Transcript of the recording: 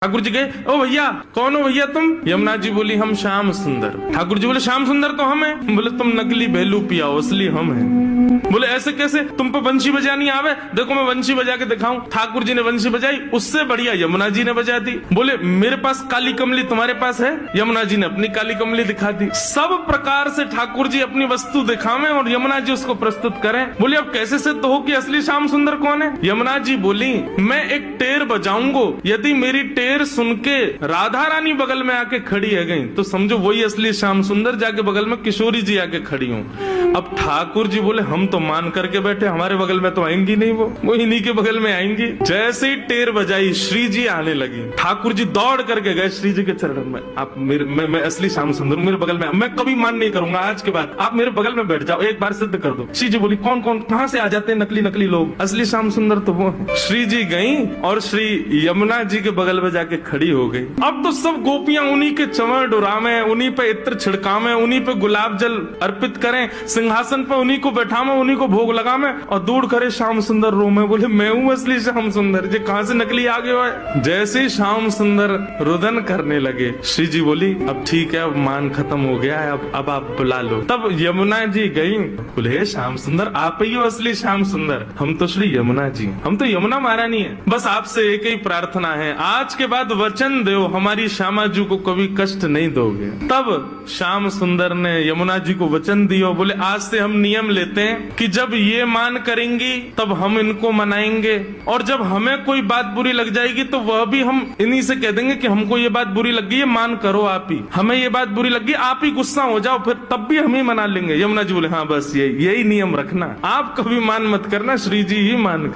ठाकुर जी गए, ओ भैया कौन हो भैया तुम? यमुना जी बोली हम श्याम सुंदर। ठाकुर जी बोले श्याम सुंदर तो हम हैं। बोले तुम नकली भेलू पियाओ, असली हम हैं। बोले ऐसे कैसे, तुम पे वंशी बजानी आवे? देखो मैं वंशी बजा के दिखाऊं। ठाकुर जी ने वंशी बजाई, उससे बढ़िया यमुना जी ने बजा दी। बोले मेरे पास काली कमली, तुम्हारे पास है? यमुना जी ने अपनी काली कमली दिखा दी। सब प्रकार से ठाकुर जी अपनी वस्तु दिखावें और यमुना जी उसको प्रस्तुत करें। बोले अब कैसे सिद्ध हो कि असली श्याम सुंदर कौन है? यमुना जी बोली मैं एक टेर बजाऊंगो, यदि मेरी टेर सुन के राधा रानी बगल में आके खड़ी है गई तो समझो वही असली श्याम सुंदर। जाके बगल में किशोरी जी आके खड़ी हूँ। अब ठाकुर जी बोले हम तो मान करके बैठे, हमारे बगल में तो आएंगी नहीं, वो इन्हीं के बगल में आएंगी। जैसे ही टेर बजाई श्री जी आने लगी, ठाकुर जी दौड़ करके गए श्री जी के चरणों में। आप मैं असली श्याम सुंदर मेरे बगल में, मैं कभी मान नहीं करूंगा आज के बाद, आप मेरे बगल में बैठ जाओ, एक बार सिद्ध कर दो। श्री जी बोली कौन कौन कहाँ से आ जाते हैं नकली नकली लोग, असली श्याम सुंदर तो वो है। श्री जी गई और श्री यमुना जी के बगल में जाके खड़ी हो गई। अब तो सब गोपियां उन्हीं के चंवर डुरावे, उन्हीं पे इत्र छिड़कावे, उन्हीं पे गुलाब जल अर्पित करें, सिंहासन पे उन्हीं को बैठावे, उन्हीं को भोग लगावे और दूर करे श्याम सुंदर रो में। बोले मैं हूँ असली श्याम सुंदर, जे कहां से नकली आ गए हो? जैसे ही श्याम सुंदर रुदन करने लगे, श्री जी बोली अब ठीक है, अब मान खत्म हो गया है, अब आप बुला लो। तब यमुना जी गई, बोले श्याम सुंदर आप ही हो असली श्याम सुंदर? हम तो श्री यमुना जी, हम तो यमुना महारानी है, बस आपसे एक ही प्रार्थना है, आज के बाद वचन दो हमारी श्यामा जी को कभी कष्ट नहीं दोगे। तब श्याम सुंदर ने यमुना जी को वचन दिया। बोले आज से हम नियम लेते हैं कि जब ये मान करेंगी तब हम इनको मनाएंगे, और जब हमें कोई बात बुरी लग जाएगी तो वह भी हम इन्हीं से कह देंगे कि हमको ये बात बुरी लग गई है, मान करो आप ही, हमें ये बात बुरी लग गई, आप ही गुस्सा हो जाओ, फिर तब भी हम ही मना लेंगे। यमुना जी बोले हाँ बस यही नियम रखना, आप कभी मान मत करना, श्री जी ही मान कर